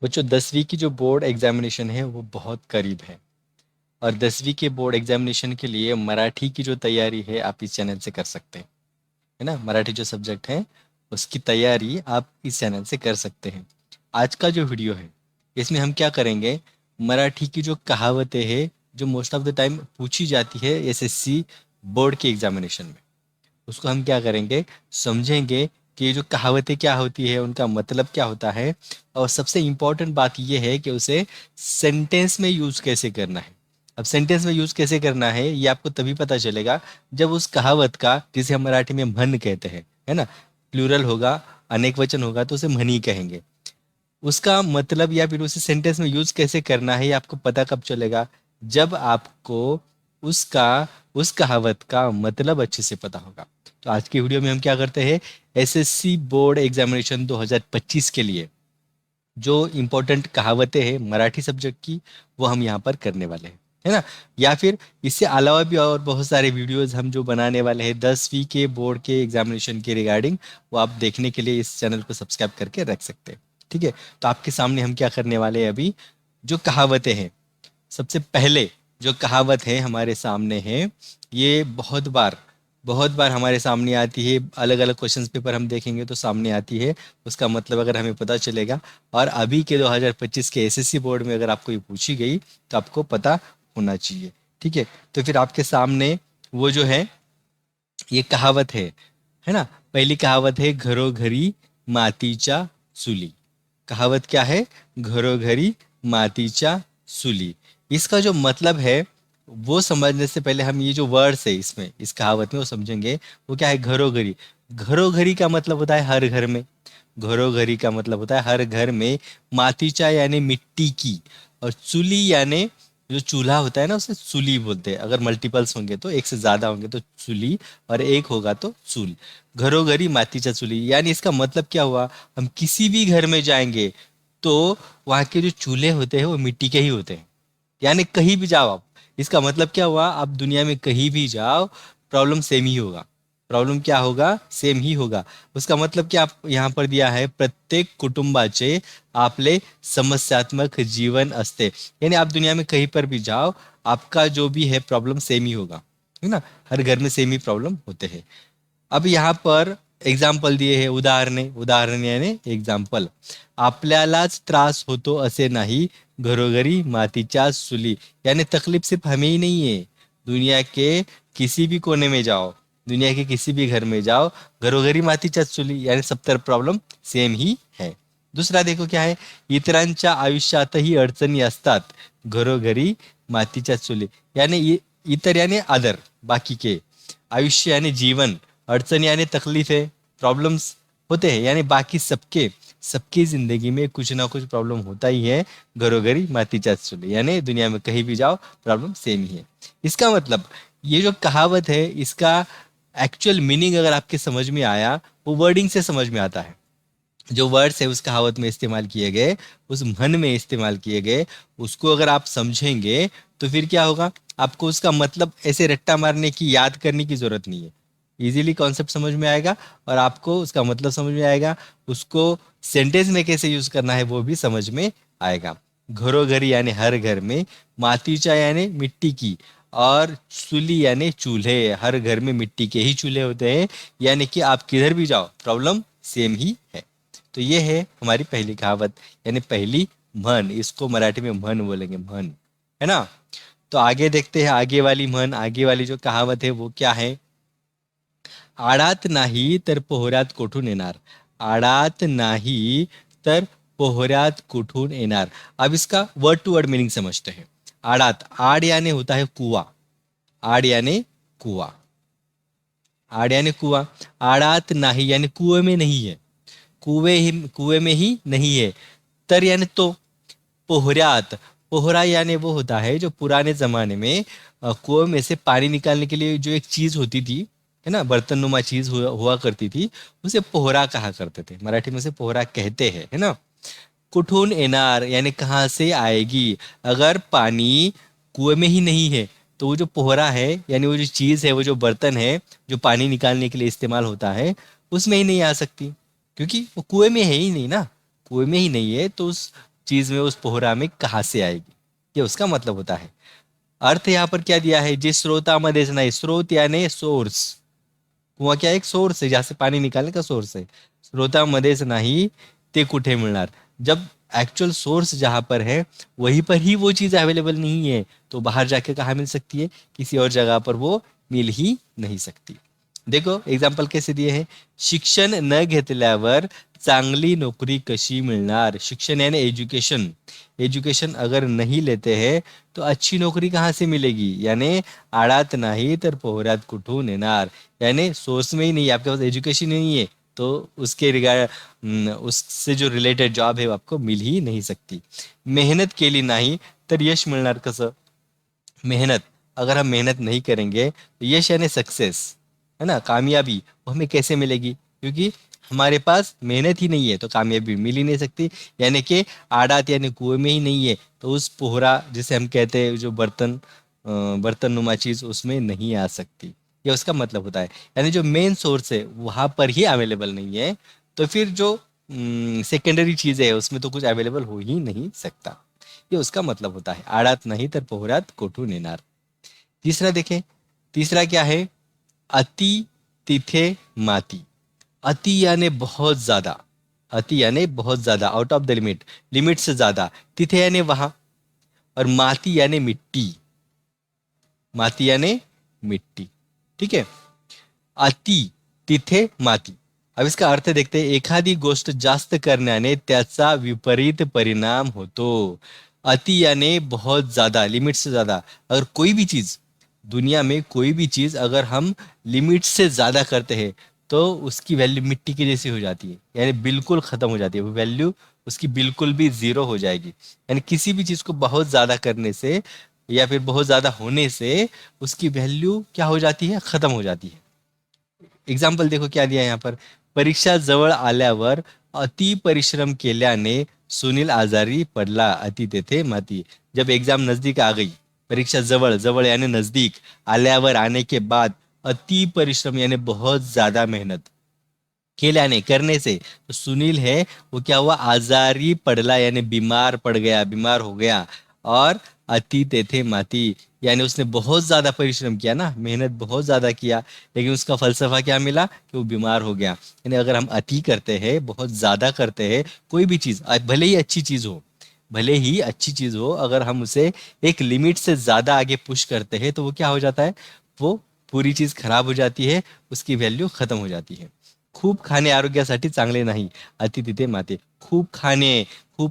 बच्चों 10वीं की जो बोर्ड एग्जामिनेशन है वो बहुत करीब है। और 10वीं के बोर्ड एग्जामिनेशन के लिए मराठी की जो तैयारी है आप इस चैनल से कर सकते हैं। है ना, मराठी जो सब्जेक्ट है उसकी तैयारी आप इस चैनल से कर सकते हैं। आज का जो वीडियो है इसमें हम क्या करेंगे, मराठी की जो कहावतें हैं जो मोस्ट ऑफ द टाइम पूछी जाती है एसएससी बोर्ड के एग्जामिनेशन में, उसको हम क्या करेंगे, समझेंगे कि ये जो कहावतें क्या होती है, उनका मतलब क्या होता है। और सबसे इम्पोर्टेंट बात ये है कि उसे सेंटेंस में यूज़ कैसे करना है। अब सेंटेंस में यूज़ कैसे करना है ये आपको तभी पता चलेगा जब उस कहावत का, जिसे हम मराठी में मन कहते हैं, है ना, प्लूरल होगा, अनेक वचन होगा तो उसे मनी कहेंगे। उसका मतलब या फिर उसे सेंटेंस में यूज कैसे करना है ये आपको पता कब चलेगा, जब आपको उसका उस कहावत का मतलब अच्छे से पता होगा। तो आज की वीडियो में हम क्या करते हैं, एसएससी बोर्ड एग्जामिनेशन 2025 के लिए जो इम्पोर्टेंट कहावतें हैं मराठी सब्जेक्ट की वो हम यहाँ पर करने वाले हैं, है ना। या फिर इससे अलावा भी और बहुत सारे वीडियोस हम जो बनाने वाले हैं 10वीं के बोर्ड के एग्जामिनेशन के रिगार्डिंग, वो आप देखने के लिए इस चैनल को सब्सक्राइब करके रख सकते हैं। ठीक है, तो आपके सामने हम क्या करने वाले हैं अभी, जो कहावतें हैं। सबसे पहले जो कहावत है हमारे सामने है, ये बहुत बार हमारे सामने आती है, अलग अलग क्वेश्चंस पेपर हम देखेंगे तो सामने आती है। उसका मतलब अगर हमें पता चलेगा, और अभी के 2025 के एसएससी बोर्ड में अगर आपको ये पूछी गई तो आपको पता होना चाहिए। ठीक है, तो फिर आपके सामने वो जो है ये कहावत है ना। पहली कहावत है घरोघरी मातीच्या चुली। कहावत क्या है, घरोघरी मातीच्या चुली। इसका जो मतलब है वो समझने से पहले हम ये जो वर्ड्स है इसमें, इस कहावत में, वो समझेंगे। वो क्या है, घरोघरी। घरोघरी का मतलब होता है हर घर में। घरोघरी का मतलब होता है हर घर में। मातीचा यानी मिट्टी की, और चूली यानी जो चूल्हा होता है ना उसे चूली बोलते हैं। अगर मल्टीपल्स होंगे तो एक से ज्यादा होंगे तो चूली, और एक होगा तो चूल। घरोघरी मातीचा चूली यानी इसका मतलब क्या हुआ, हम किसी भी घर में जाएंगे तो वहाँ के जो चूल्हे होते हैं वो मिट्टी के ही होते हैं। यानी कहीं भी जाओ आप, इसका मतलब क्या हुआ, आप दुनिया में कहीं भी जाओ प्रॉब्लम सेम ही होगा। प्रॉब्लम क्या होगा, सेम ही होगा। उसका मतलब क्या आप यहाँ पर दिया है, प्रत्येक कुटुंबाचे आपले समस्यात्मक जीवन असते। यानी आप दुनिया में कहीं पर भी जाओ, आपका जो भी है प्रॉब्लम सेम ही होगा, है ना। हर घर में सेम ही प्रॉब्लम होते हैं। अब यहाँ पर एग्जाम्पल दिए आहे, उदाहरणे, उदाहरण याने एक्झाम्पल. आपल्यालाच त्रास होतो असे नाही, घरोघरी मातीच्या चुली। यानी तकलीफ सिर्फ हमें ही नहीं है, दुनिया के किसी भी कोने में जाओ, दुनिया के किसी भी घर में जाओ, घरोघरी मातीच्या चुली यानी सब तरफ प्रॉब्लम सेम ही है। दुसरा देखो क्या है, इतरांच्या आयुष्यातही अडचणी असतात, घरोघरी मातीच्या चुली। यानी इतर यानी अदर, बाकी के, आयुष्य यानी जीवन, अड़चन यानी तकलीफें, प्रॉब्लम्स होते हैं, यानी बाकी सबके सबकी जिंदगी में कुछ ना कुछ प्रॉब्लम होता ही है। घरोघरी मातीच्या चुली यानी दुनिया में कहीं भी जाओ प्रॉब्लम सेम ही है। इसका मतलब ये जो कहावत है इसका एक्चुअल मीनिंग अगर आपके समझ में आया, वो वर्डिंग से समझ में आता है। जो वर्ड्स है उस कहावत में इस्तेमाल किए गए, उस मन में इस्तेमाल किए गए, उसको अगर आप समझेंगे तो फिर क्या होगा, आपको उसका मतलब ऐसे रट्टा मारने की, याद करने की जरूरत नहीं है। इजीली कॉन्सेप्ट समझ में आएगा, और आपको उसका मतलब समझ में आएगा। उसको सेंटेंस में कैसे यूज करना है वो भी समझ में आएगा। घरोघरी यानी हर घर में, मातीचा यानी मिट्टी की, और चूल्ही यानी चूल्हे, हर घर में मिट्टी के ही चूल्हे होते हैं। यानी कि आप किधर भी जाओ प्रॉब्लम सेम ही है। तो ये है हमारी पहली कहावत, यानी पहली म्हण। इसको मराठी में म्हण बोलेंगे, म्हण, है ना। तो आगे देखते हैं आगे वाली म्हण, आगे वाली जो कहावत है वो क्या है, आडात नाही तर पोहऱ्यात कोठून येणार। आडात नाही तर पोहऱ्यात कुठून येणार। अब इसका वर्ड टू वर्ड मीनिंग समझते हैं। आड़ात, आड़ यानी होता है कुआं, आड़ यानी कुआं, आड़ यानी कुआं। आड़ात नाही यानी कुएं में नहीं है, कुएं में ही नहीं है। तर यानी तो, पोहरात, पोहरा यानी वो होता है जो पुराने जमाने में कुएं में से पानी निकालने के लिए जो एक चीज होती थी, है ना, बर्तन नुमा चीज हुआ करती थी, उसे पोहरा कहा करते थे। मराठी में से पोहरा कहते हैं, है ना। कुठून येणार यानी कहाँ से आएगी। अगर पानी कुएं में ही नहीं है तो वो जो पोहरा है यानी वो जो चीज है, वो जो बर्तन है जो पानी निकालने के लिए इस्तेमाल होता है, उसमें ही नहीं आ सकती, क्योंकि वो कुएं में है ही नहीं ना। कुएं में ही नहीं है तो उस चीज में उस पोहरा में कहाँ से आएगी, ये उसका मतलब होता है। अर्थ यहाँ पर क्या दिया है, जिस स्रोतामध्येच नाही, स्रोत यानी सोर्स, कुआं क्या एक सोर्स है जहाँ से पानी निकालने का सोर्स है, स्रोतामध्येच नाही ते कुठे मिळणार, जब एक्चुअल सोर्स जहां पर है वहीं पर ही वो चीज अवेलेबल नहीं है तो बाहर जाके कहाँ मिल सकती है, किसी और जगह पर वो मिल ही नहीं सकती। देखो एग्जाम्पल कैसे दिए हैं, शिक्षण न घेतल्यावर चांगली नौकरी कशी मिळणार, शिक्षण यानी एजुकेशन, एजुकेशन अगर नहीं लेते हैं तो अच्छी नौकरी कहाँ से मिलेगी, यानी आड़ात नाही तर पोहरात कुठून येणार, यानी सोर्स में ही नहीं है, आपके पास एजुकेशन नहीं है तो उसके रिगार्ड उससे जो रिलेटेड जॉब है वो आपको मिल ही नहीं सकती। मेहनत केली नाही तर यश मिळणार कसं, मेहनत, अगर हम मेहनत नहीं करेंगे तो यश यानी सक्सेस, है ना, कामयाबी वो हमें कैसे मिलेगी, क्योंकि हमारे पास मेहनत ही नहीं है तो कामयाबी मिल ही नहीं सकती, यानी कि आड़ात यानी कुएं में ही नहीं है तो उस पोहरा जिसे हम कहते हैं जो बर्तन नुमा चीज उसमें नहीं आ सकती, ये उसका मतलब होता है। यानी जो मेन सोर्स है वहां पर ही अवेलेबल नहीं है तो फिर जो सेकेंडरी चीजें है उसमें तो कुछ अवेलेबल हो ही नहीं सकता, ये उसका मतलब होता है, आड़ात नाही तर पोहरात कोठून येणार। तीसरा देखें, तीसरा क्या है, अति तिथे माती, अति यानी बहुत ज्यादा, अति यानी बहुत ज्यादा, out of the limit, limit से ज्यादा, तिथे यानी वहां, और माती यानी मिट्टी, माती यानी मिट्टी, ठीक है, अति तिथे माती। अब इसका अर्थ देखते हैं, एखादी गोष्ट जास्त करण्याने त्याचा विपरीत परिणाम होतो, अति यानी बहुत ज्यादा, लिमिट से ज्यादा, अगर कोई भी चीज दुनिया में कोई भी चीज अगर हम लिमिट से ज्यादा करते हैं तो उसकी वैल्यू मिट्टी की जैसी हो जाती है, यानी बिल्कुल खत्म हो जाती है, वो वैल्यू उसकी बिल्कुल भी जीरो हो जाएगी, यानी किसी भी चीज को बहुत ज्यादा करने से या फिर बहुत ज्यादा होने से उसकी वैल्यू क्या हो जाती है, खत्म हो जाती है। एग्जाम्पल देखो क्या दिया है यहाँ पर, परीक्षा जवळ आल्यावर अति परिश्रम केल्याने सुनील आजारी पडला, अति तेथे माती, जब एग्जाम नजदीक आ गई, परीक्षा जवळ, जवळ यानी नजदीक, आल्यावर आने के बाद, अति परिश्रम यानी बहुत ज्यादा मेहनत, केल्याने करने से, तो सुनील है वो क्या हुआ, आजारी पड़ला यानी बीमार पड़ गया, बीमार हो गया, और अति तेथे माती यानी उसने बहुत ज्यादा परिश्रम किया ना, मेहनत बहुत ज्यादा किया, लेकिन उसका फलसफा क्या मिला कि वो बीमार हो गया। यानी अगर हम अति करते हैं, बहुत ज्यादा करते हैं कोई भी चीज, भले ही अच्छी चीज हो, भले ही अच्छी चीज हो, अगर हम उसे एक लिमिट से ज्यादा आगे पुश करते हैं तो वो क्या हो जाता है, वो पूरी चीज खराब हो जाती है, उसकी वैल्यू खत्म हो जाती है। खूप खाणे आरोग्यासाठी चांगले नाही, अति तिथे माते, खूब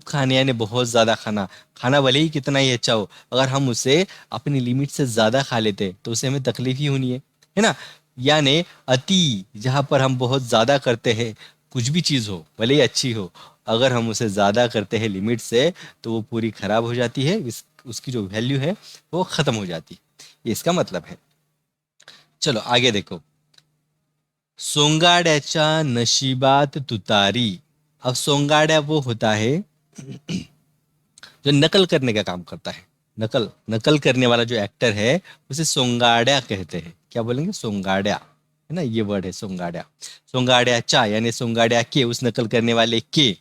खाने यानी बहुत ज्यादा खाना, खाना भले ही कितना ही अच्छा हो, अगर हम उसे अपनी लिमिट से ज्यादा खा लेते तो उसे हमें तकलीफ ही होनी है ना। यानी अति जहाँ पर हम बहुत ज्यादा करते हैं, कुछ भी चीज हो भले ही अच्छी हो, अगर हम उसे ज्यादा करते हैं लिमिट से तो वो पूरी खराब हो जाती है, उसकी जो वैल्यू है वो खत्म हो जाती है, ये इसका मतलब है। चलो आगे देखो, सोंगाड्याच्या नशिबात तुतारी, अब सोंगाड्या वो होता है जो नकल करने का काम करता है, नकल नकल करने वाला जो एक्टर है उसे सोंगाड्या कहते हैं, क्या बोलेंगे, सोंगाड्या, है ना, ये वर्ड है सोंगाड्या, सोंगाड्याचा यानी सोंगाड्या के, उस नकल करने वाले के,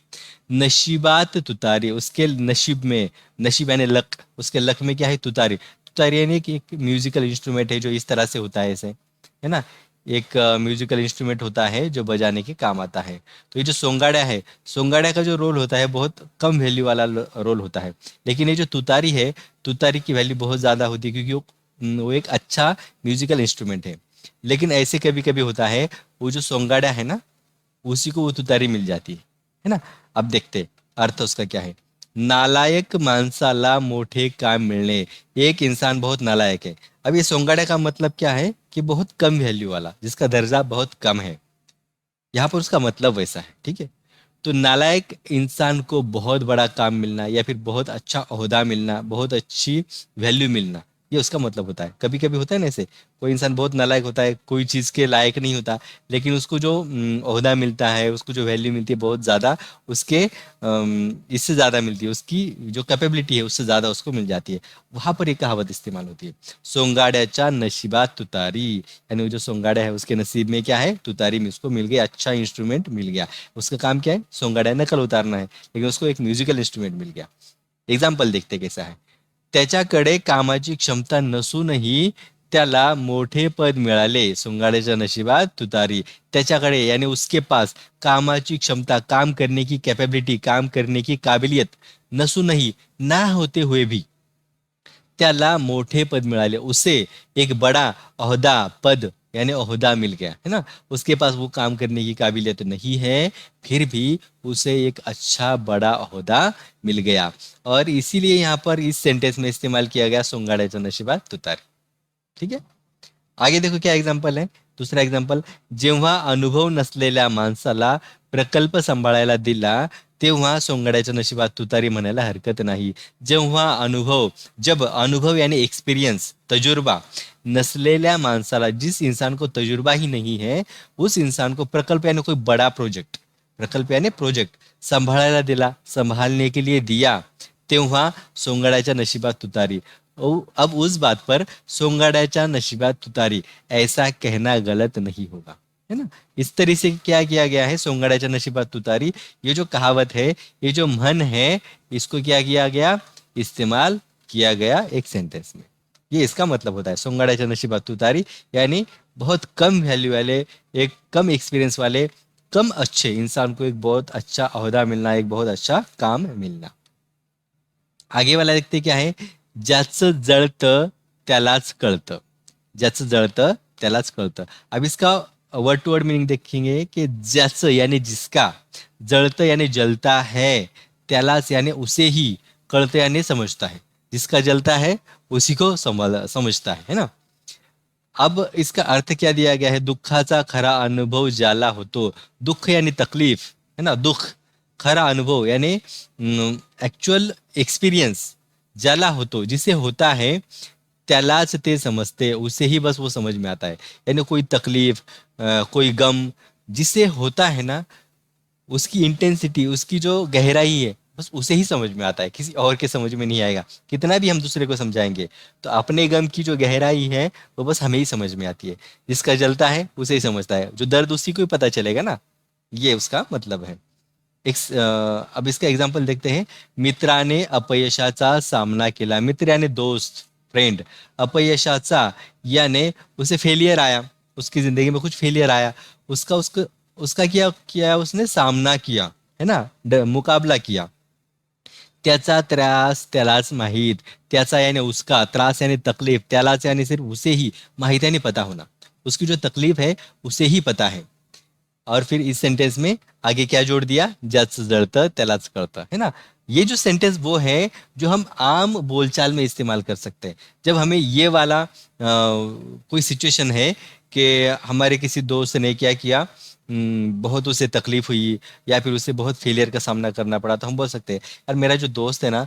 नशीबात तुतारी, उसके नशीब में, नशीब यानी लक, उसके लक में क्या है, तुतारी, तुतारी यानी कि एक म्यूजिकल इंस्ट्रूमेंट है जो इस तरह से होता है ऐसे, है ना, एक म्यूजिकल इंस्ट्रूमेंट होता है जो बजाने के काम आता है। तो ये जो सोंगाड़ा है, सोंगाड़ा का जो रोल होता है बहुत कम वैल्यू वाला रोल होता है, लेकिन ये जो तुतारी है, तुतारी की वैल्यू बहुत ज़्यादा होती है क्योंकि वो एक अच्छा म्यूजिकल इंस्ट्रूमेंट है। लेकिन ऐसे कभी कभी होता है, वो जो सोंगाड़ा है ना उसी को वो तुतारी मिल जाती है ना। अब देखते अर्थ उसका क्या है, नालायक माणसाला मोठे काम मिलने, एक इंसान बहुत नालायक है। अब ये सोंगाड़ा का मतलब क्या है कि बहुत कम वैल्यू वाला, जिसका दर्जा बहुत कम है, यहाँ पर उसका मतलब वैसा है, ठीक है। तो नालायक इंसान को बहुत बड़ा काम मिलना या फिर बहुत अच्छा ओहदा मिलना, बहुत अच्छी वैल्यू मिलना, ये उसका मतलब होता है। कभी कभी होता है ना, ऐसे कोई इंसान बहुत नालायक होता है, कोई चीज़ के लायक नहीं होता, लेकिन उसको जो ओहदा मिलता है, उसको जो वैल्यू मिलती है बहुत ज़्यादा, उसके इससे ज़्यादा मिलती है, उसकी जो कैपेबिलिटी है उससे ज़्यादा उसको मिल जाती है। वहाँ पर एक कहावत इस्तेमाल होती है, सोंगाड्याच्या नशिबात तुतारी, यानी वो जो सोंगाड़ा है उसके नसीब में क्या है, तुतारी में उसको मिल गया, अच्छा इंस्ट्रूमेंट मिल गया। उसका काम क्या है, सोंगाड़ा नकल उतारना है, लेकिन उसको एक म्यूजिकल इंस्ट्रूमेंट मिल गया। एग्जाम्पल देखते कैसा है। त्याच्याकडे कामाची क्षमता नसूनही त्याला मोठे पद मिळाले, सोंगाड्याच्या नशिबात तुतारी। त्याच्याकडे यानी उसके पास कामाची क्षमता, काम करने की कैपेबिलिटी, काम करने की काबिलियत नसूनही, ना होते हुए भी त्याला मोठे पद मिळाले, उसे एक बड़ा ओहदा, पद यानी ओहदा मिल गया, है ना। उसके पास वो काम करने की काबिलियत नहीं है, फिर भी उसे एक अच्छा बड़ा ओहदा मिल गया। और इसीलिए यहाँ पर इस सेंटेंस में इस्तेमाल किया गया सोंगाड्याच्या नशिबात तुतारी। ठीक है, आगे देखो क्या एग्जाम्पल है। दूसरा एग्जाम्पल, जेव्हा अनुभव नसलेल्या माणसाला प्रकल्प सांभाळायला दिला, तेव्हा सोंगाड्याच्या नशिबात तुतारी म्हणायला हरकत नाही। जेव्हा अनुभव, जब अनुभव यानी एक्सपीरियंस, तजुर्बा, नसलेल्या माणसाला, जिस इंसान को तजुर्बा ही नहीं है, उस इंसान को प्रकल्प यानी कोई बड़ा प्रोजेक्ट, प्रकल्प यानी प्रोजेक्ट सांभाळायला दिला, संभालने के लिए दिया, तेव्हा सोंगाड्याच्या नशिबात तुतारी। अब उस बात पर सोंगाड्याच्या नशिबात तुतारी ऐसा कहना गलत नहीं होगा, है ना। इस तरह से क्या किया गया है, सोंगाड्याच्या नशिबात तुतारी, ये जो कहावत है, ये जो मन है, इसको क्या किया गया, इस्तेमाल किया गया एक सेंटेंस में। ये इसका मतलब होता है, सोंगाड्याच्या नशिबात तुतारी यानी बहुत कम वैल्यू वाले, एक कम एक्सपीरियंस वाले, कम अच्छे इंसान को एक बहुत अच्छा ओहदा मिलना, एक बहुत अच्छा काम मिलना। आगे वाला देखते क्या है, ज्याचं जळतं त्यालाच कळतं, ज्याचं जळतं त्यालाच कळतं। अब इसका वर्ड टू वर्ड मीनिंग देखेंगे कि ज्याचं यानी जिसका, जळतं यानी जलता है, त्यालाच यानी उसे ही, कळतं यानी समझता है, जिसका जलता है उसी को समझता है ना। अब इसका अर्थ क्या दिया गया है, दुःखाचा खरा अनुभव ज्याला होतो, दुःख यानी तकलीफ, है ना, दुःख, खरा अनुभव यानी एक्चुअल एक्सपीरियंस, ज्याला होतो, जिसे होता है, त्यालाच ते समझते, उसे ही बस वो समझ में आता है। यानी कोई तकलीफ, कोई गम जिसे होता है ना, उसकी इंटेंसिटी, उसकी जो गहराई है, बस उसे ही समझ में आता है, किसी और के समझ में नहीं आएगा। कितना भी हम दूसरे को समझाएंगे तो अपने गम की जो गहराई है वो बस हमें ही समझ में आती है, जिसका जलता है उसे ही समझता है, जो दर्द उसी को ही पता चलेगा ना, ये उसका मतलब है। अब इसका एग्जाम्पल देखते हैं। मित्राने अपयशाचा सामना केला, मित्र यानी दोस्त, फ्रेंड, अपयशाचा यानी उसे फेलियर आया, उसकी जिंदगी में कुछ फेलियर आया, उसका उसका उसका क्या किया, उसने सामना किया, है ना, मुकाबला किया। त्याचा त्रास त्यालाच माहीत, त्याचा यानी उसका, त्रास यानी तकलीफ, त्यालाच यानी सिर्फ उसे ही, माहीत यानी पता होना, उसकी जो तकलीफ है उसे ही पता है। और फिर इस सेंटेंस में आगे क्या जोड़ दिया, ज्याचं जळतं त्यालाच कळतं, है ना। ये जो सेंटेंस वो है जो हम आम बोलचाल में इस्तेमाल कर सकते हैं। जब हमें ये वाला कोई सिचुएशन है कि हमारे किसी दोस्त ने क्या किया, बहुत उसे तकलीफ हुई या फिर उसे बहुत फेलियर का सामना करना पड़ा, तो हम बोल सकते हैं, यार मेरा जो दोस्त है ना,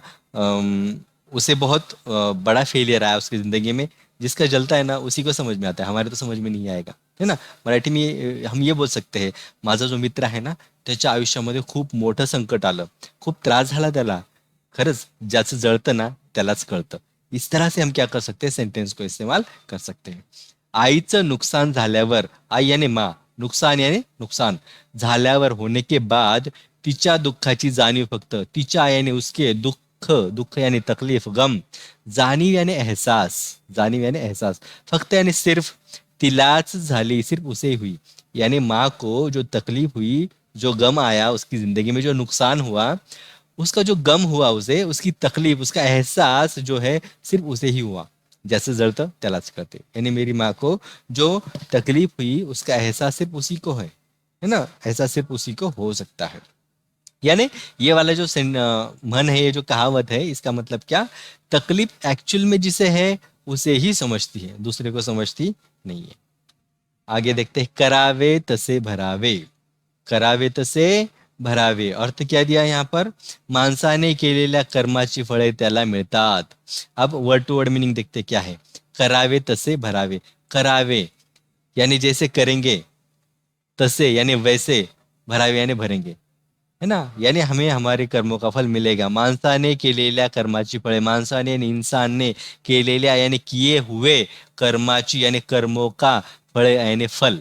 उसे बहुत बड़ा फेलियर आया उसकी ज़िंदगी में, जिसका जलता है ना उसी को समझ में आता है, हमारे तो समझ में नहीं आएगा, है ना। मराठी में हम ये बोल सकते हैं, माझा जो मित्र आहे ना, त्याच्या आयुष्यामध्ये खूप मोठं संकट आलं, खूप त्रास झाला त्याला, खरंच ज्याचं जळतं ना त्यालाच कळतं। इस तरह से हम क्या कर सकते हैं, सेंटेंस को इस्तेमाल कर सकते हैं। आईचं नुकसान झाल्यावर, आई यानी माँ, नुकसान यानी नुकसान झाल्यावर, होने के बाद, तिच्या दुःखाची जाणीव फक्त, तिच्या यानी उसके, दुःख, दुःख यानी तकलीफ, गम, जाणीव यानी एहसास, जाणीव यानी एहसास, फक्त यानी सिर्फ, तिलाच झाली, सिर्फ उसे हुई, यानी माँ को जो तकलीफ हुई, जो गम आया उसकी जिंदगी में, जो नुकसान हुआ, उसका जो गम हुआ उसे, उसकी तकलीफ, उसका एहसास जो है सिर्फ उसे ही हुआ। जैसे जळतं त्यालाच कळते, यानी मेरी माँ को जो तकलीफ हुई उसका एहसास सिर्फ उसी को है ना, एहसास सिर्फ उसी को हो सकता है। यानी ये वाला जो मन है, ये जो कहावत है, इसका मतलब क्या, तकलीफ एक्चुअल में जिसे है उसे ही समझती है, दूसरे को समझती नहीं है। आगे देखते हैं, करावे तसे भरावे, करावे तसे भरावे. अर्थ क्या दिया यहाँ पर? माणसाने केलेल्या कर्माची फळे त्याला मिळतात. अब वर्ड टू वर्ड मीनिंग देखते क्या है. करावे तसे भरावे. करावे यानी जैसे करेंगे, तसे यानी वैसे, भरावे यानी भरेंगे, है ना. यानी हमें हमारे कर्मों का फल मिलेगा. माणसाने केलेल्या कर्माची फळे, माणसाने आणि इंसानने केलेल्या यानी किए हुए कर्माची यानी कर्मों का फळे यानी फल,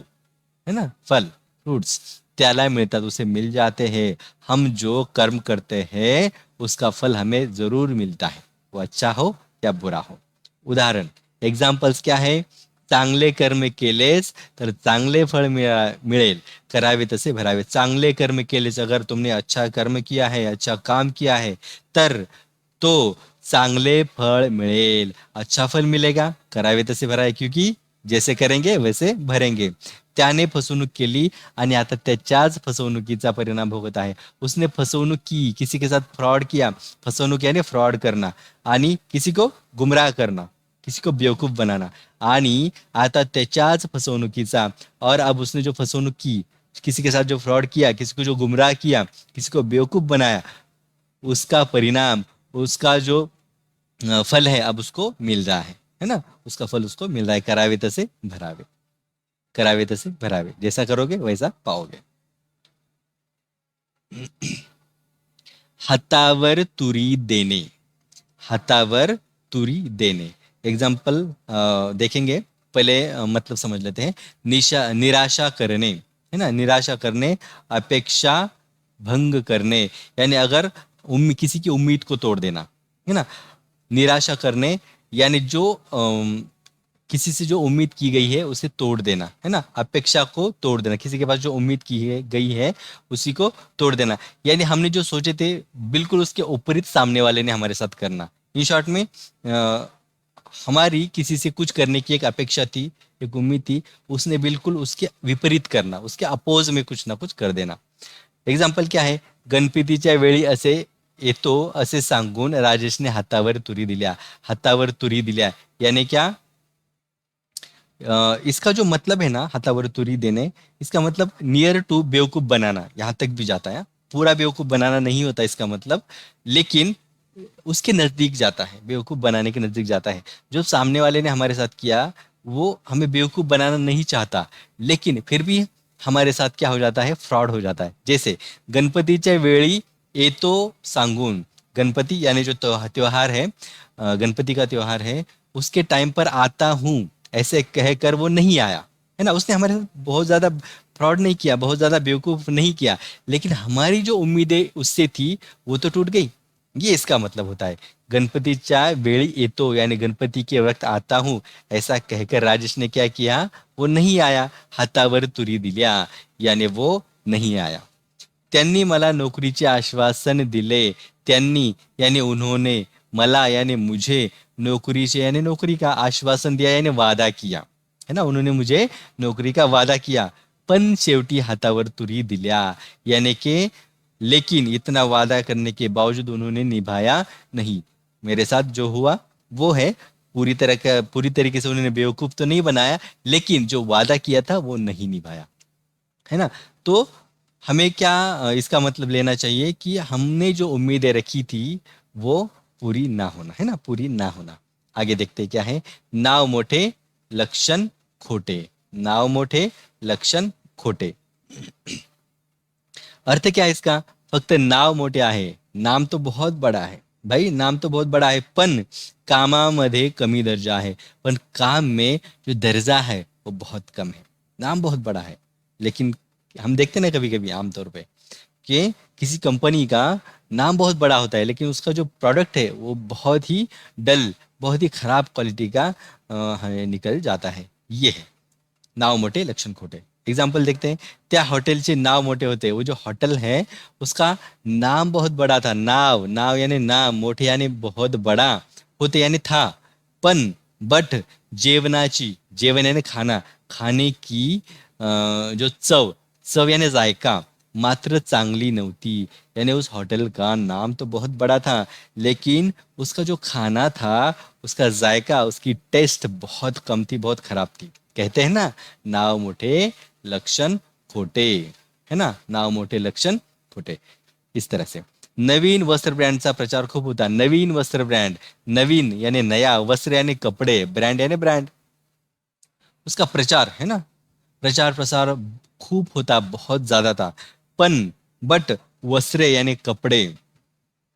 है ना, फल, फ्रूट्स त्याला मिळतात, उसे मिल जाते हैं. हम जो कर्म करते हैं उसका फल हमें जरूर मिलता है, वो अच्छा हो या बुरा हो. उदाहरण, एग्जाम्पल्स क्या है? चांगले कर्म केलेस तर चांगले फळ मिळेल, करावे तसे भरावे. चांगले कर्म केलेस, अगर तुमने अच्छा कर्म किया है, अच्छा काम किया है, तर तो चांगले फळ मिळेल, अच्छा फल मिलेगा. करावे तसे भरावे, क्योंकि जैसे करेंगे वैसे भरेंगे. त्याने फसवणूक केली आणि आता त्याच्याच फसवणुकीचा परिणाम भोगत आहे. उसने फसवणूक की, किसी के साथ फ्रॉड किया. फसवणूक यानी फ्रॉड करना आणि किसी को गुमराह करना, किसी को बेवकूफ बनाना. आणि आता त्याच्याच फसवणुकीचा, और अब उसने जो फसवणूक की, किसी के साथ जो फ्रॉड किया, किसी को जो गुमराह किया, किसी को बेवकूफ बनाया, उसका परिणाम, उसका जो फल है अब उसको मिल रहा है ना. उसका फल उसको मिल रहा है. करावे तसे भरावे, करावे तसे भरावे. जैसा करोगे वैसा पाओगे. हातावर तुरी देणे. हातावर तुरी देणे. एग्जाम्पल देखेंगे. पहले मतलब समझ लेते हैं. निराशा करने, है ना. निराशा करने, अपेक्षा भंग करने, यानी अगर किसी की उम्मीद को तोड़ देना, है ना. निराशा करने यानी जो किसी से जो उम्मीद की गई है उसे तोड़ देना, है ना. अपेक्षा को तोड़ देना, किसी के पास जो उम्मीद की है गई है उसी को तोड़ देना. यानी हमने जो सोचे थे बिल्कुल उसके विपरीत सामने वाले ने हमारे साथ करना. इन शॉर्ट में हमारी किसी से कुछ करने की एक अपेक्षा थी, एक उम्मीद थी, उसने बिल्कुल उसके विपरीत करना, उसके अपोज में कुछ ना कुछ कर देना. एक्झाम्पल क्या आहे? गणपतीच्या वेळी असे येतो असे सांगून राजेशने हातावर तुरी दिल्या. हातावर तुरी दिल्या यानी क्या? इसका जो मतलब है ना, हाथावर तुरी देने, इसका मतलब नियर टू बेवकूफ बनाना, यहाँ तक भी जाता है. पूरा बेवकूफ बनाना नहीं होता इसका मतलब, लेकिन उसके नजदीक जाता है, बेवकूफ बनाने के नजदीक जाता है. जो सामने वाले ने हमारे साथ किया वो हमें बेवकूफ बनाना नहीं चाहता, लेकिन फिर भी हमारे साथ क्या हो जाता है? फ्रॉड हो जाता है. जैसे गणपतीच्या वेळी येतो सांगून, गणपति यानी जो त्योहार है, गणपति का त्योहार है, उसके टाइम पर आता हूँ ऐसे कहकर वो नहीं आया, है ना. उसने हमारे साथ बहुत ज़्यादा फ्रॉड नहीं किया, बहुत ज़्यादा बेवकूफ़ नहीं किया, लेकिन हमारी जो उम्मीदें उससे थी वो तो टूट गई. ये इसका मतलब होता है. गणपतीच्या वेळी येतो यानी गणपति के वक्त आता हूँ ऐसा कहकर राजेश ने क्या किया? वो नहीं आया. हातावर तुरी दिल्या यानी वो नहीं आया. त्यांनी मला नोकरीचे आश्वासन दिले. त्यांनी यानी उन्होंने, मला यानी मुझे, नौकरी से यानी नौकरी का, आश्वासन दिया यानी वादा किया, है ना. उन्होंने मुझे नौकरी का वादा किया, पण शेवटी हातावर तुरी दिल्या यानी कि लेकिन इतना वादा करने के बावजूद उन्होंने निभाया नहीं. मेरे साथ जो हुआ वो है, पूरी तरीके से उन्होंने बेवकूफ तो नहीं बनाया, लेकिन जो वादा किया था वो नहीं निभाया, है ना. तो हमें क्या इसका मतलब लेना चाहिए कि हमने जो उम्मीदें रखी थी वो पूरी ना होना, है ना, पूरी ना होना. आगे देखते क्या है. नाव मोठे लक्षण खोटे. नाव मोठे लक्षण खोटे. अर्थ क्या है इसका? फक्त नाव मोठे आहे, नाम तो बहुत बड़ा है भाई, नाम तो बहुत बड़ा है, पण कामामध्ये कमी दर्जा है. पण काम में जो दर्जा है वो बहुत कम है. नाम बहुत बड़ा है, लेकिन हम देखते ना कभी कभी आमतौर पे कि किसी कंपनी का नाम बहुत बड़ा होता है, लेकिन उसका जो प्रोडक्ट है वो बहुत ही डल, बहुत ही खराब क्वालिटी का निकल जाता है. ये है नाव मोठे लक्षण खोटे. एग्जाम्पल देखते हैं. त्या हॉटेलचे नाव मोठे होते. वो जो होटल है उसका नाम बहुत बड़ा था. नाव, नाव यानी नाम, मोठे यानी बहुत बड़ा, होते यानी था. पण बट जेवणाची, जेवण यानी खाना, खाने की जो चव, चव यानी जायका मात्र चांगली नव्हती. यानी उस होटल का नाम तो बहुत बड़ा था, लेकिन उसका जो खाना था, उसका जायका, उसकी टेस्ट बहुत कम थी, बहुत खराब थी. कहते हैं ना, नाव मोठे लक्षण खोटे, है ना. नाव मोठे लक्षण खोटे, इस तरह से। नवीन वस्त्र ब्रँडचा प्रचार खूप होता. नवीन वस्त्र ब्रँड, नवीन यानी नया, वस्त्र यानी कपडे, ब्रँड यानी ब्रँड. उसका प्रचार है ना, प्रचार प्रसार खूप होता, बहुत ज्यादा था. पण बट वस्त्रे यानी कपड़े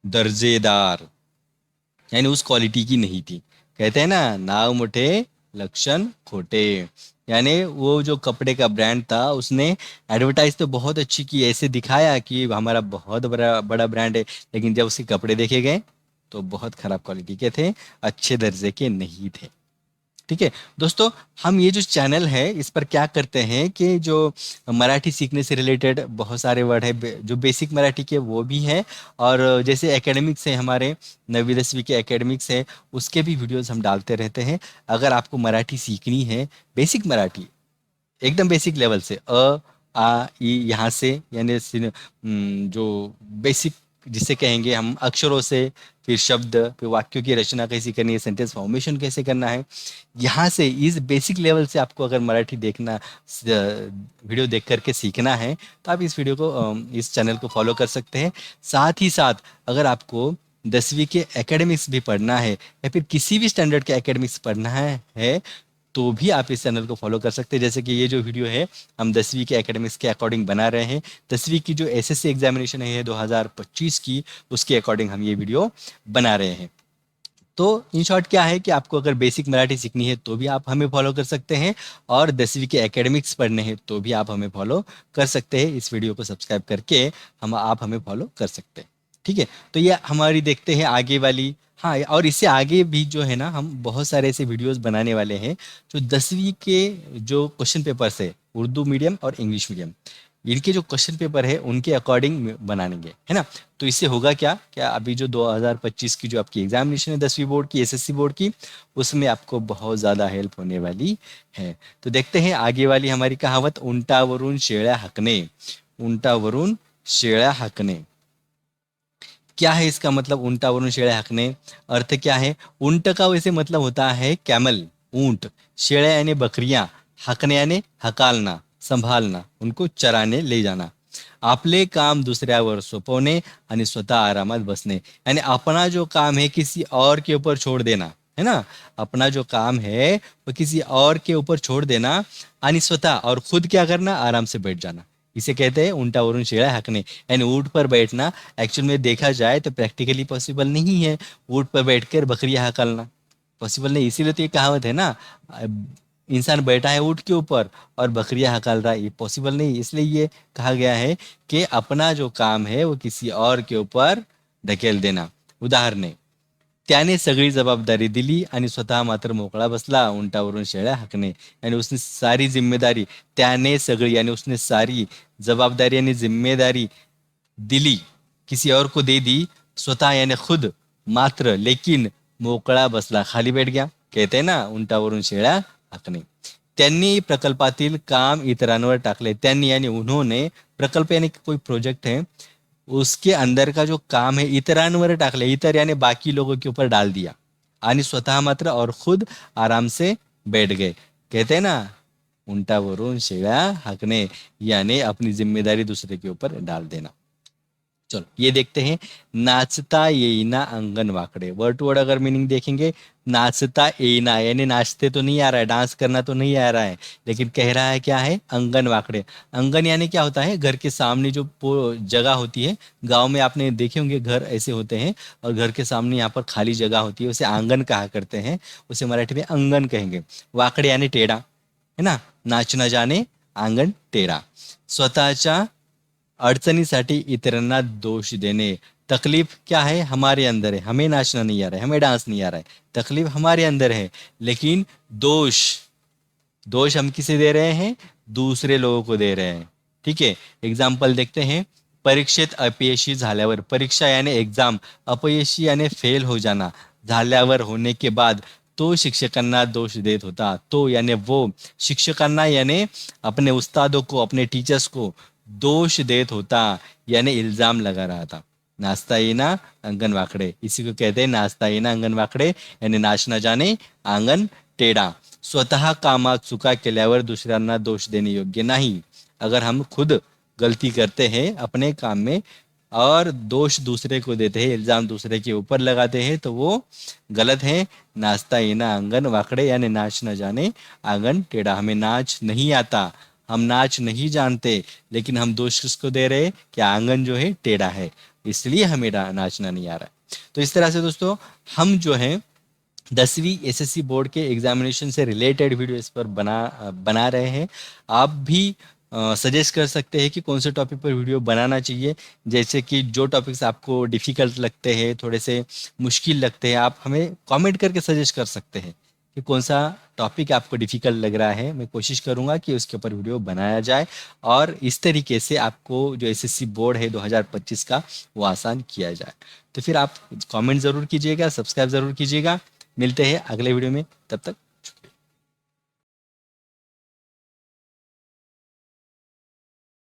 दर्जेदार यानी उस क्वालिटी की नहीं थी. कहते हैं ना, नाव मोठे लक्षण खोटे. यानी वो जो कपड़े का ब्रांड था उसने एडवर्टाइज तो बहुत अच्छी की, ऐसे दिखाया कि हमारा बहुत बड़ा बड़ा ब्रांड है, लेकिन जब उसके कपड़े देखे गए तो बहुत खराब क्वालिटी के थे, अच्छे दर्जे के नहीं थे. ठीक है दोस्तों, हम ये जो चैनल है इस पर क्या करते हैं कि जो मराठी सीखने से रिलेटेड बहुत सारे वर्ड है, जो बेसिक मराठी के वो भी है, और जैसे एकेडमिक्स है हमारे, 9वीं 10वीं के एकेडमिक्स है, उसके भी वीडियोस हम डालते रहते हैं. अगर आपको मराठी सीखनी है, बेसिक मराठी, एकदम बेसिक लेवल से, आ ई यहाँ से, यानी जो बेसिक जिसे कहेंगे हम अक्षरों से, फिर शब्द, फिर वाक्यों की रचना कैसी करनी है, सेंटेंस फॉर्मेशन कैसे करना है, यहाँ से इस बेसिक लेवल से आपको अगर मराठी देखना, वीडियो देख करके सीखना है, तो आप इस वीडियो को, इस चैनल को फॉलो कर सकते हैं. साथ ही साथ अगर आपको 10वीं के एकेडमिक्स भी पढ़ना है, या फिर किसी भी स्टैंडर्ड के एकेडमिक्स पढ़ना है तो भी आप इस चैनल को फॉलो कर सकते हैं. जैसे कि ये जो वीडियो है हम 10वीं के एकेडमिक्स के अकॉर्डिंग बना रहे हैं. 10वीं की जो एसएससी एग्जामिनेशन है 2025 की, उसके अकॉर्डिंग हम ये वीडियो बना रहे हैं. तो इन शॉर्ट क्या है कि आपको अगर बेसिक मराठी सीखनी है तो भी आप हमें फॉलो कर सकते हैं, और 10वीं के एकेडमिक्स पढ़ने हैं तो भी आप हमें फॉलो कर सकते हैं. इस वीडियो को सब्सक्राइब करके आप हमें फॉलो कर सकते हैं. ठीक है, तो ये हमारी देखते हैं आगे वाली. हाँ, और इससे आगे भी जो है ना, हम बहुत सारे ऐसे वीडियोस बनाने वाले हैं जो 10वीं के जो क्वेश्चन पेपर्स है, उर्दू मीडियम और इंग्लिश मीडियम, इनके जो क्वेश्चन पेपर है उनके अकॉर्डिंग बनाएंगे, है ना. तो इससे होगा क्या, क्या अभी जो 2025 की जो आपकी एग्जामिनेशन है 10वीं बोर्ड की, एसएससी बोर्ड की, उसमें आपको बहुत ज़्यादा हेल्प होने वाली है. तो देखते हैं आगे वाली हमारी कहावत, उंटावरून शेळ्या हाकणे. उंटावरून शेळ्या हाकणे, क्या है इसका मतलब, उंटावरून शेळ्या हाकणे? अर्थ क्या है? ऊंट का वैसे मतलब होता है कैमल, ऊंट. शेळ्या यानी बकरियां, हाकणे यानी हकालना, संभालना, उनको चराने ले जाना. आपले काम दुसऱ्यावर सोपवणे आणि स्वतः आरामात बसणे, यानी अपना जो काम है किसी और के ऊपर छोड़ देना, है ना. अपना जो काम है वो किसी और के ऊपर छोड़ देना, आणि स्वतः और खुद क्या करना, आराम से बैठ जाना. इसे कहते हैं उंटावरून शेळ्या हाकणे. यानी ऊँट पर बैठना एक्चुअल में देखा जाए तो प्रैक्टिकली पॉसिबल नहीं है. ऊँट पर बैठकर बकरियां हकलना पॉसिबल नहीं, इसीलिए तो ये कहावत है ना, इंसान बैठा है ऊँट के ऊपर और बकरियां हकल रहा है, ये पॉसिबल नहीं. इसलिए ये कहा गया है कि अपना जो काम है वो किसी और के ऊपर ढकेल देना. उदाहरण, त्याने सगळी जबाबदारी दिली आणि स्वतः मात्र मोकळा बसला, उंटावरून शेळ्या हाकणे. यानी उसने सारी जिम्मेदारी, त्याने सगळी यानी उसने सारी जवाबदारी यानी जिम्मेदारी दिली, किसी और को दे दी, स्वतः यानी खुद, मात्र लेकिन मोकळा बसला, खाली बैठ गया. कहते हैं ना, उंटावरून शेळ्या हाकणे. त्यांनी प्रकल्पातील काम इतरांवर टाकले. त्यांनी यानी उन्होंने, प्रकल्प यानी कोई प्रोजेक्ट है, उसके अंदर का जो काम है इतरांवर टाकले, इतर यानी बाकी लोगों के ऊपर डाल दिया, आणि स्वतः मात्र और खुद आराम से बैठ गए. कहते हैं ना, उंटावरून शेळ्या हाकणे, यानी अपनी जिम्मेदारी दूसरे के ऊपर डाल देना. चलो ये देखते हैं, नाचता येईना अंगन वाकड़े. वर्ड टू वर्ड अगर मीनिंग देखेंगे, नाचता येईना यानी नाचते तो नहीं आ रहा है, डांस करना तो नहीं आ रहा है, लेकिन कह रहा है क्या है, अंगन वाकड़े. अंगन यानी क्या होता है, घर के सामने जो जगह होती है, गांव में आपने देखे होंगे घर ऐसे होते हैं, और घर के सामने यहाँ पर खाली जगह होती है, उसे आंगन कहा करते हैं, उसे मराठी में अंगन कहेंगे. वाकड़े यानी टेढ़ा, है ना. नाच न जाने आंगन टेढ़ा. स्वतःच्या अडचणीसाठी इतरांना दोष देने. तकलीफ क्या है, हमारे अंदर है, हमें नाचना नहीं आ रहा है, हमें डांस नहीं आ रहा है, तकलीफ हमारे अंदर है, लेकिन दोष, दोष हम किसे दे रहे हैं, दूसरे लोगों को दे रहे हैं. ठीक है, एग्जाम्पल देखते हैं. परीक्षेत अपयशी झाल्यावर, परीक्षा यानी एग्जाम, अपयशी यानी फेल हो जाना, झाल्यावर होने के बाद, तो शिक्षकांना दोष देत होता. तो यानी वो, शिक्षकांना यानी अपने उस्तादों को, अपने टीचर्स को दोष देत होता, यानी इल्जाम लगा रहा था. नाचता येना अंगन वाकड़े, इसी को कहते हैं नाचता येना अंगन वाकड़े, यानी नाच न जाने आंगन टेढ़ा. स्वतः कामात चुका केल्यावर दुसऱ्यांना दोष देणे योग्य नाही. अगर हम खुद गलती करते हैं अपने काम में और दोष दूसरे को देते हैं, इल्ज़ाम दूसरे के ऊपर लगाते हैं, तो वो गलत है। नाचता ही ना आंगन वाकड़े, यानी नाच न जाने आंगन टेढ़ा। हमें नाच नहीं आता, हम नाच नहीं जानते, लेकिन हम दोष किसको दे रहे हैं कि आंगन जो है टेढ़ा है, इसलिए हमें नाचना नहीं आ रहा है। तो इस तरह से दोस्तों हम जो है 10वीं एसएससी बोर्ड के एग्जामिनेशन से रिलेटेड वीडियो इस पर बना रहे हैं। आप भी सजेस्ट कर सकते हैं कि कौन से टॉपिक पर वीडियो बनाना चाहिए। जैसे कि जो टॉपिक्स आपको डिफ़िकल्ट लगते हैं, थोड़े से मुश्किल लगते हैं, आप हमें कमेंट करके सजेस्ट कर सकते हैं कि कौन सा टॉपिक आपको डिफ़िकल्ट लग रहा है। मैं कोशिश करूँगा कि उसके ऊपर वीडियो बनाया जाए और इस तरीके से आपको जो एसएससी बोर्ड है 2025 का वो आसान किया जाए। तो फिर आप कमेंट ज़रूर कीजिएगा, सब्सक्राइब ज़रूर कीजिएगा। मिलते हैं अगले वीडियो में, तब तक